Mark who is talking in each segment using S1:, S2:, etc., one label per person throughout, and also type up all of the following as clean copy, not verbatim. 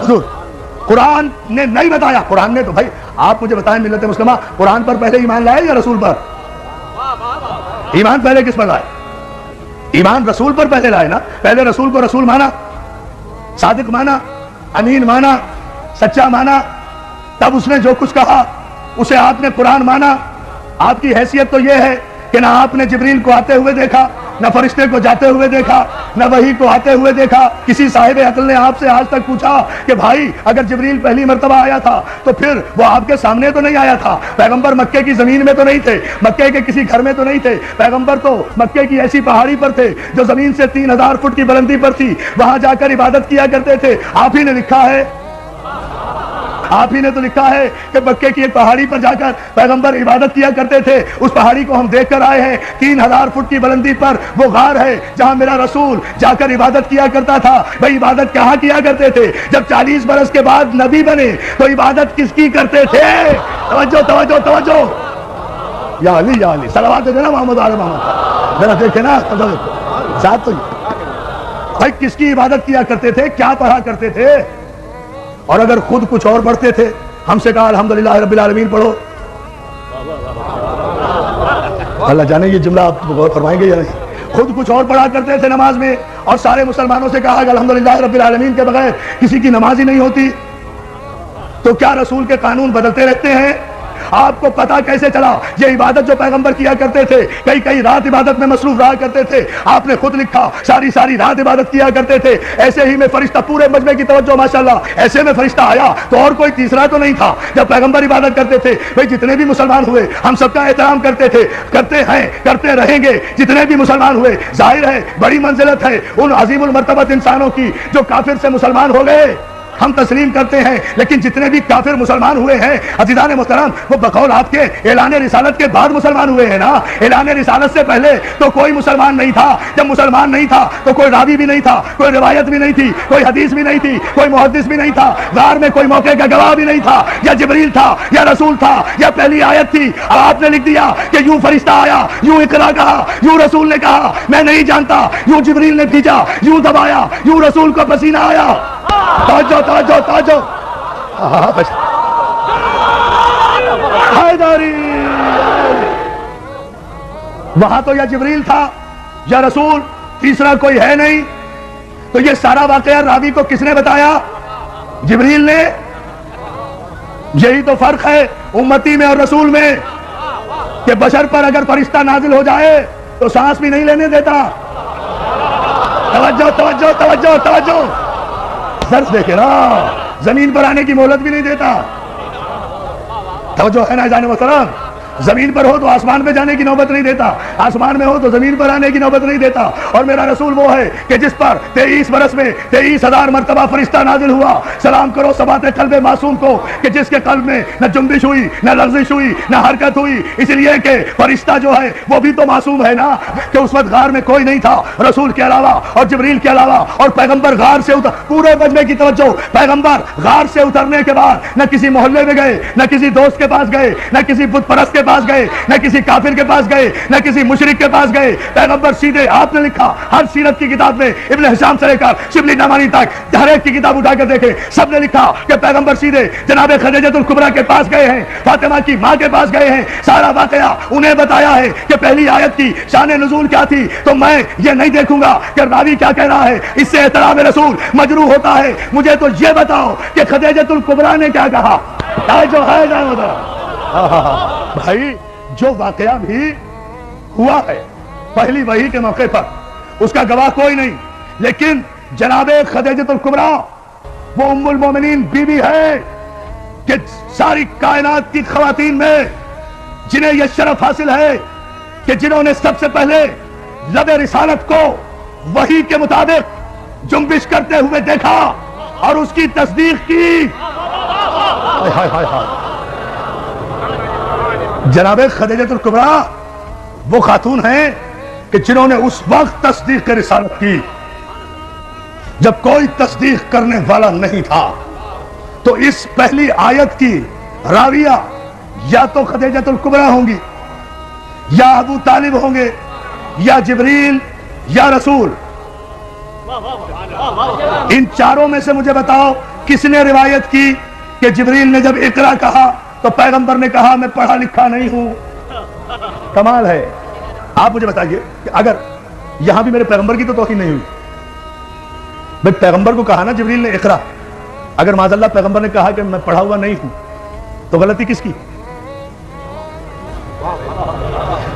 S1: مزدور. قرآن نے نہیں بتایا. قرآن نے تو بھائی آپ مجھے بتائیں ملت مسلمہ قرآن پر پہلے ایمان لائے یا رسول پر؟ ایمان پہلے کس پر لائے؟ ایمان رسول پر پہلے لائے نا. پہلے رسول کو رسول مانا, صادق مانا, امین مانا, سچا مانا, تب اس نے جو کچھ کہا اسے آپ نے قرآن مانا. آپ کی حیثیت تو یہ ہے کہ نہ آپ نے جبریل کو آتے ہوئے دیکھا, نہ فرشتے کو جاتے ہوئے دیکھا, نہ وحی کو آتے ہوئے دیکھا. کسی صاحب عقل نے آپ سے آج تک پوچھا کہ بھائی اگر جبریل پہلی مرتبہ آیا تھا تو پھر وہ آپ کے سامنے تو نہیں آیا تھا؟ پیغمبر مکے کی زمین میں تو نہیں تھے, مکے کے کسی گھر میں تو نہیں تھے. پیغمبر تو مکے کی ایسی پہاڑی پر تھے جو زمین سے 3000 فٹ کی بلندی پر تھی. وہاں جا کر عبادت کیا کرتے تھے. آپ ہی نے لکھا ہے, آپ ہی نے تو لکھا ہے کہ مکے کی ایک پہاڑی پر جا کر پیغمبر عبادت کیا کرتے تھے. اس پہاڑی کو ہم دیکھ کر آئے ہیں. 3000 فٹ کی بلندی پر وہ غار ہے جہاں میرا رسول جا کر عبادت کیا کرتا تھا. بھائی عبادت کہاں کیا کرتے تھے؟ جب 40 برس کے بعد نبی بنے تو عبادت کس کی کرتے تھے؟ توجہ توجہ توجہ. یا علی یا علی صلوات دینا محمد آل محمد. ذرا دیکھیں نا ذات تو بھائی کس کی عبادت کیا کرتے تھے, کیا پڑھا کرتے تھے؟ اور اگر خود کچھ اور پڑھتے تھے, ہم سے کہا الحمدللہ رب العالمین پڑھو. اللہ جانے یہ جملہ آپ غور فرمائیں گے یا نہیں. خود کچھ اور پڑھا کرتے تھے نماز میں, اور سارے مسلمانوں سے کہا کہ الحمدللہ رب العالمین کے بغیر کسی کی نماز ہی نہیں ہوتی. تو کیا رسول کے قانون بدلتے رہتے ہیں؟ آپ کو پتا کیسے چلا؟ یہ عبادت جو پیغمبر کیا کرتے تھے, کئی رات عبادت میں مصروف رہا کرتے تھے. آپ نے خود لکھا ساری رات عبادت کیا کرتے تھے. ایسے ہی میں فرشتہ, پورے مجمع کی توجہ ماشاءاللہ, ایسے میں فرشتہ آیا تو اور کوئی تیسرا تو نہیں تھا. جب پیغمبر عبادت کرتے تھے, بھئی جتنے بھی مسلمان ہوئے ہم سب کا احترام کرتے تھے, کرتے ہیں, کرتے رہیں گے. جتنے بھی مسلمان ہوئے, ظاہر ہے بڑی منزلت ہے ان عظیم المرتبت انسانوں کی جو کافر سے مسلمان ہو گئے, ہم تسلیم کرتے ہیں. لیکن جتنے بھی کافر مسلمان ہوئے ہیں عزیزان محترم, وہ بقول آپ کے اعلان رسالت کے بعد مسلمان ہوئے ہیں نا. اعلان رسالت سے پہلے تو کوئی مسلمان نہیں تھا. جب مسلمان نہیں تھا تو کوئی راوی بھی نہیں تھا, کوئی روایت بھی نہیں تھی, کوئی حدیث بھی نہیں تھی, کوئی محدث بھی نہیں تھا, غار میں کوئی موقع کا گواہ بھی نہیں تھا. یا جبریل تھا, یا رسول تھا, یا پہلی آیت تھی. اب آپ نے لکھ دیا کہ یوں فرشتہ آیا, یوں اقرا کہا, یوں رسول نے کہا. میں نہیں جانتا, یوں جبریل نے بھیجا, یوں دبایا, یوں رسول کو پسینہ آیا. توجہ توجہ توجہ. حیدری وہاں تو یا جبریل تھا یا رسول, تیسرا کوئی ہے نہیں. تو یہ سارا واقعہ راوی کو کس نے بتایا؟ جبریل نے. یہی تو فرق ہے امتی میں اور رسول میں, کہ بشر پر اگر فرشتہ نازل ہو جائے تو سانس بھی نہیں لینے دیتا. توجہ توجہ توجہ توجہ. درس دیکھے نا, زمین پر آنے کی مہلت بھی نہیں دیتا. توجہ ہے نا جانے محترم. زمین پر ہو تو آسمان پہ جانے کی نوبت نہیں دیتا, آسمان میں ہو تو زمین پر آنے کی نوبت نہیں دیتا. اور میرا رسول وہ ہے کہ جس پر 23 برس میں 23,000 مرتبہ فرشتہ نازل ہوا. سلام کرو ثبات قلب معصوم کو, کہ جس کے قلب میں نہ جنبش ہوئی, نہ لغزش ہوئی, نہ حرکت ہوئی. اس لیے کہ فرشتہ جو ہے وہ بھی تو معصوم ہے نا, کہ اس وقت غار میں کوئی نہیں تھا رسول کے علاوہ اور جبریل کے علاوہ. اور پیغمبر غار سے اتر, پورے مجمع کی توجہ, پیغمبر غار سے اترنے کے بعد نہ کسی محلے میں گئے, نہ کسی دوست کے پاس گئے, نہ کسی بت پرست کے پاس گئے, نہ کسی کافر کے پاس گئے, نہ کسی مشرک کے پاس گئے. پیغمبر سیدھے, آپ نے لکھا ہر سیرت کی کتاب میں, ابن حشام سے لے کر شبلی نامانی تک ہر ایک کی کتاب اٹھا کر دیکھے, سب نے لکھا کہ پیغمبر سیدھے جناب خدیجہ الکبریٰ کے پاس گئے ہیں, فاطمہ کی ماں کے پاس گئے ہیں. سارا واقعہ انہیں بتایا ہے کہ پہلی آیت کی شان نزول کیا تھی. تو میں یہ نہیں دیکھوں گا کہ راوی کیا کہہ رہا ہے, اس سے احترام رسول مجروح ہوتا ہے. مجھے تو یہ بتاؤ کہ خدیجہ الکبریٰ نے کیا کہا. جو ہے بھائی جو واقعہ بھی ہوا ہے پہلی وحی کے موقع پر, اس کا گواہ کوئی نہیں. لیکن جناب خدیجہ الکبریٰ وہ ام المومنین بیوی ہے کہ ساری کائنات کی خواتین میں جنہیں یہ شرف حاصل ہے کہ جنہوں نے سب سے پہلے لب رسالت کو وحی کے مطابق جنبش کرتے ہوئے دیکھا اور اس کی تصدیق کی. جناب خدیجہ الکبریٰ وہ خاتون ہیں کہ جنہوں نے اس وقت تصدیق رسالت کی جب کوئی تصدیق کرنے والا نہیں تھا. تو اس پہلی آیت کی راویہ یا تو خدیجہ الکبریٰ ہوں گی, یا ابو طالب ہوں گے, یا جبریل, یا رسول. ان چاروں میں سے مجھے بتاؤ کس نے روایت کی کہ جبریل نے جب اقرا کہا تو پیغمبر نے کہا میں پڑھا لکھا نہیں ہوں؟ کمال ہے. آپ مجھے بتائیے کہ اگر یہاں بھی میرے پیغمبر کی تو توہین نہیں ہوئی. بھائی پیغمبر کو کہا نا جبریل نے اقرا، اگر معاذ اللہ پیغمبر نے کہا کہ میں پڑھا ہوا نہیں ہوں تو غلطی کس کی؟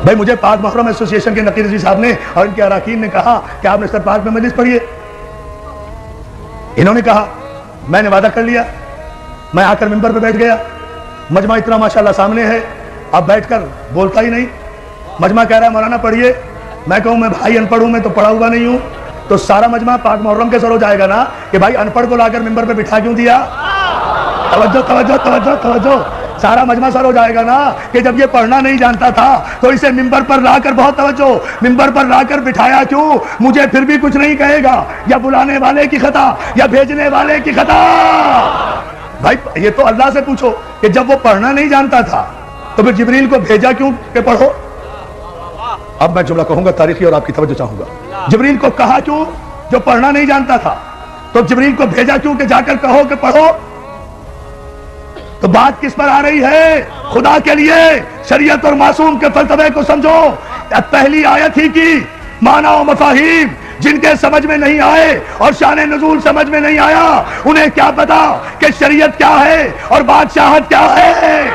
S1: بھائی مجھے پاک محرم ایسوسی ایشن کے نقیر رضوی صاحب نے اور ان کے اراکین نے کہا کہ آپ نشتر پاک میں مجلس پڑھیے. انہوں نے کہا، میں نے وعدہ کر لیا، میں آ کر ممبر پہ بیٹھ گیا. مجمع اتنا ماشاءاللہ سامنے ہے، اب بیٹھ کر بولتا ہی نہیں. مجمع کہہ رہا ہے مولانا پڑھیے، میں کہوں میں بھائی ان پڑھ ہوں، میں تو پڑھا ہوا نہیں ہوں، تو سارا مجمع پاک محرم کے سر ہو جائے گا نا کہ بھائی ان پڑھ کو لا کر ممبر پہ بٹھا کیوں دیا؟ توجہ توجہ توجہ توجہ. سارا مجمع سر ہو جائے گا نا کہ جب یہ پڑھنا نہیں جانتا تھا تو اسے ممبر پر لا کر، بہت توجہ، ممبر پر لا کر بٹھایا کیوں؟ مجھے پھر بھی کچھ نہیں کہے گا، یا بلانے والے کی خطا یا بھیجنے والے کی خطا. بھائی یہ تو اللہ سے پوچھو کہ جب وہ پڑھنا نہیں جانتا تھا تو پھر جبریل کو بھیجا کیوں کہ پڑھو؟ اب میں جملہ کہوں گا تاریخی اور آپ کی توجہ چاہوں گا. جبریل کو کہا کیوں جو پڑھنا نہیں جانتا تھا؟ تو جبریل کو بھیجا کیوں کہ جا کر کہو کہ پڑھو؟ تو بات کس پر آ رہی ہے؟ خدا کے لیے شریعت اور معصوم کے فلسفے کو سمجھو. پہلی آیت ہی کی معنی و مفاہیم جن کے سمجھ میں نہیں آئے اور شان نزول سمجھ میں نہیں آیا، انہیں کیا پتا کہ شریعت کیا ہے اور بادشاہت کیا ہے؟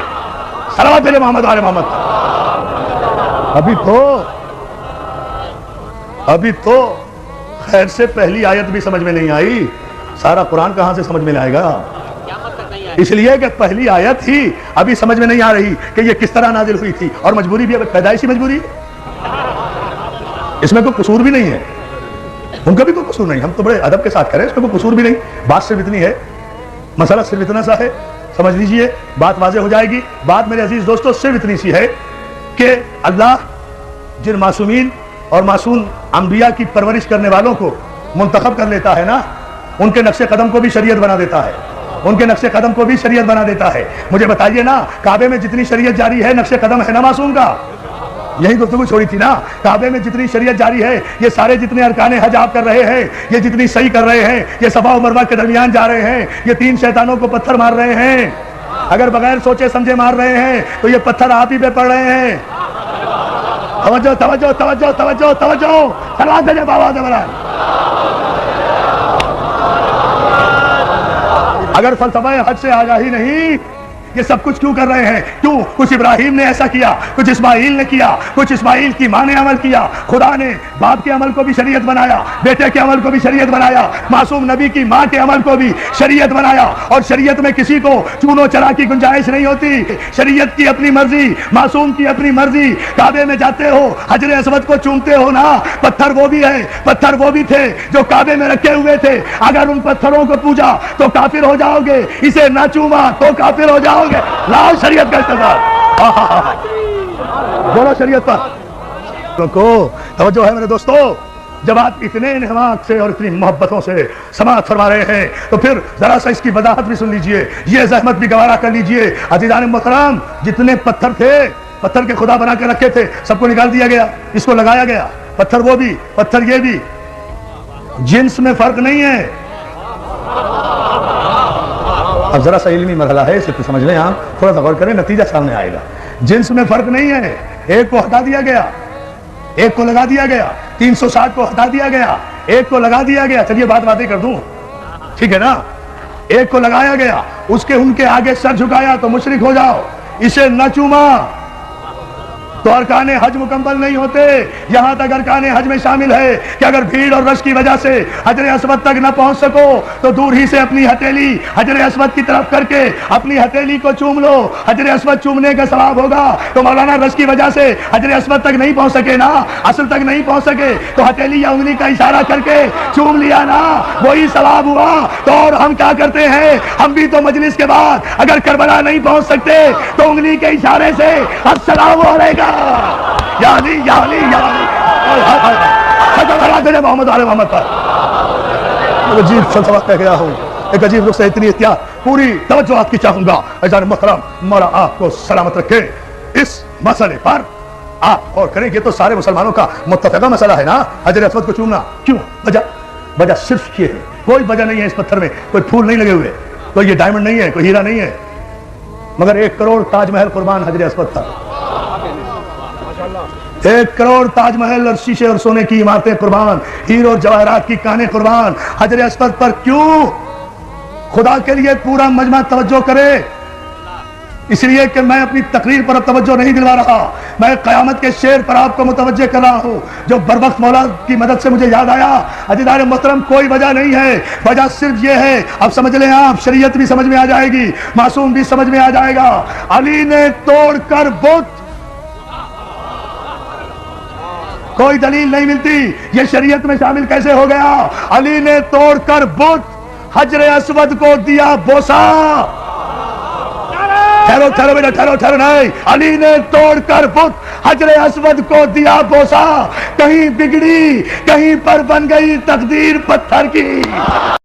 S1: صلوات علی محمد و آل محمد. ابھی تو خیر سے پہلی آیت بھی سمجھ میں نہیں آئی، سارا قرآن کہاں سے سمجھ میں آئے گا؟ اس لیے کہ پہلی آیت ہی ابھی سمجھ میں نہیں آ رہی کہ یہ کس طرح نازل ہوئی تھی، اور مجبوری بھی پیدائشی مجبوری ہے، اس میں کوئی قصور بھی نہیں ہے، ان کا بھی کوئی قصور نہیں. ہم تو بڑے ادب کے ساتھ کریں، اس میں کوئی قصور بھی نہیں. بات صرف اتنی ہے، مسئلہ صرف اتنا سا ہے، سمجھ لیجئے، بات واضح ہو جائے گی. بات میرے عزیز دوستو صرف اتنی سی ہے کہ اللہ جن معصومین اور معصوم انبیاء کی پرورش کرنے والوں کو منتخب کر لیتا ہے نا، ان کے نقش قدم کو بھی شریعت بنا دیتا ہے، ان کے نقش قدم کو بھی شریعت بنا دیتا ہے. مجھے بتائیے نا، کعبے میں جتنی شریعت جاری ہے نقش قدم ہے نا معصوم کا؟ یہی گفتگو چھوڑی تھی نا. کعبے میں جتنی شریعت جاری ہے، یہ سارے جتنے ارکان حج آپ کر رہے ہیں، یہ جتنی صحیح کر رہے ہیں، یہ صفا و مروہ کے درمیان جا رہے ہیں، یہ 3 شیطانوں کو پتھر مار رہے ہیں، اگر بغیر سوچے سمجھے مار رہے ہیں تو یہ پتھر آپ ہی پہ پڑ رہے ہیں. توجہ توجہ توجہ توجہ توجہ. سلوات بھیجے بابا دبرا. اگر فلسفہ حج سے آگاہی نہیں، یہ سب کچھ کیوں کر رہے ہیں؟ کیوں؟ کچھ ابراہیم نے ایسا کیا، کچھ اسماعیل نے کیا، کچھ اسماعیل کی ماں نے عمل کیا. خدا نے باپ کے عمل کو بھی شریعت بنایا، بیٹے کے عمل کو بھی شریعت بنایا، معصوم نبی کی ماں کے عمل کو بھی شریعت بنایا. اور شریعت میں کسی کو چونو چرا کی گنجائش نہیں ہوتی. شریعت کی اپنی مرضی، معصوم کی اپنی مرضی. کعبے میں جاتے ہو، حجر اسود کو چومتے ہو نا، پتھر وہ بھی ہے، پتھر وہ بھی تھے جو کعبے میں رکھے ہوئے تھے. اگر ان پتھروں کو پوجا تو کافر ہو جاؤ گے، اسے نہ چوما تو کافر ہو جاؤ گے. لاؤ شریعت کا استعمال، بولو شریعت پر کو توجہ ہے میرے دوستو. جب آپ اتنے انحماق سے اور اتنی محبتوں سے سماعت فرما رہے ہیں تو پھر ذرا سا اس کی وضاحت بھی سن لیجئے، یہ زحمت بھی گوارا کر لیجئے. عزیزان محترم، جتنے پتھر تھے، پتھر کے خدا بنا کے رکھے تھے، سب کو نکال دیا گیا، اس کو لگایا گیا. پتھر وہ بھی، پتھر یہ بھی، جنس میں فرق نہیں ہے. اب ذرا سا علمی مرحلہ ہے، اسے سمجھ لیں، آپ تھوڑا سا غور کریں، نتیجہ سامنے آئے گا. جنس میں فرق نہیں ہے، ایک کو ہٹا دیا گیا، ایک کو لگا دیا گیا. 360 کو ہٹا دیا گیا، ایک کو لگا دیا گیا. چلیے باتیں کر دوں، ٹھیک ہے نا؟ ایک کو لگایا گیا، اس کے ان کے آگے سر جھکایا تو مشرک ہو جاؤ. اسے نہ چوما تو ارکان حج مکمل نہیں ہوتے. یہاں تک ارکان حج میں شامل ہے کہ اگر بھیڑ اور رش کی وجہ سے حجر اسود تک نہ پہنچ سکو تو دور ہی سے اپنی ہتھیلی حجر اسود کی طرف کر کے اپنی ہتھیلی کو چوم لو، حجر اسود چومنے کا ثواب ہوگا. تو مولانا رش کی وجہ سے حجر اسود تک نہیں پہنچ سکے نا، اصل تک نہیں پہنچ سکے تو ہتھیلی یا انگلی کا اشارہ کر کے چوم لیا نا، وہی ثواب ہوا. تو اور ہم کیا کرتے ہیں؟ ہم بھی تو مجلس کے بعد اگر کربلا نہیں پہنچ سکتے تو انگلی کے اشارے سے السلام علیکم یا علی یا علی یا علی. محمد علیہ محمد پر ایک عجیب فلسفہ کہہ گیا ہوں، ایک عجیب رخ سے اتنی احتیاط، پوری توجہ آپ کی چاہوں گا. عزیزان محترم، مولا آپ کو سلامت رکھے. اس مسئلے پر آپ غور کریں، یہ تو سارے مسلمانوں کا متفقہ مسئلہ ہے نا، حجر اسود کو چومنا. کیوں؟ وجہ صرف یہ ہے، کوئی وجہ نہیں ہے. اس پتھر میں کوئی پھول نہیں لگے ہوئے، کوئی یہ ڈائمنڈ نہیں ہے، کوئی ہیرا نہیں ہے، مگر 1 کروڑ تاج محل قربان حجر اسود تھا. 1 کروڑ تاج محل اور شیشے اور سونے کی عمارتیں قربان، ہیروں اور جواہرات کی کانیں قربان حجر اسود پر. کیوں؟ خدا کے لیے پورا مجمع توجہ کرے. اس لیے کہ میں اپنی تقریر پر اب توجہ نہیں دلوا رہا، میں قیامت کے شعر پر آپ کو متوجہ کر رہا ہوں جو بروقت مولا کی مدد سے مجھے یاد آیا. عزیزان محترم، کوئی وجہ نہیں ہے، وجہ صرف یہ ہے، اب سمجھ لیں آپ، شریعت بھی سمجھ میں آ جائے گی، معصوم بھی سمجھ میں آ جائے گا. علی نے توڑ کر بت، کوئی دلیل نہیں ملتی یہ شریعت میں شامل کیسے ہو گیا. علی نے توڑ کر بت حجر اسود کو دیا بوسا. ٹھہرو بیٹا، ٹھہرو نہیں. علی نے توڑ کر بت حجر اسود کو دیا بوسا. کہیں بگڑی، کہیں پر بن گئی تقدیر پتھر کی.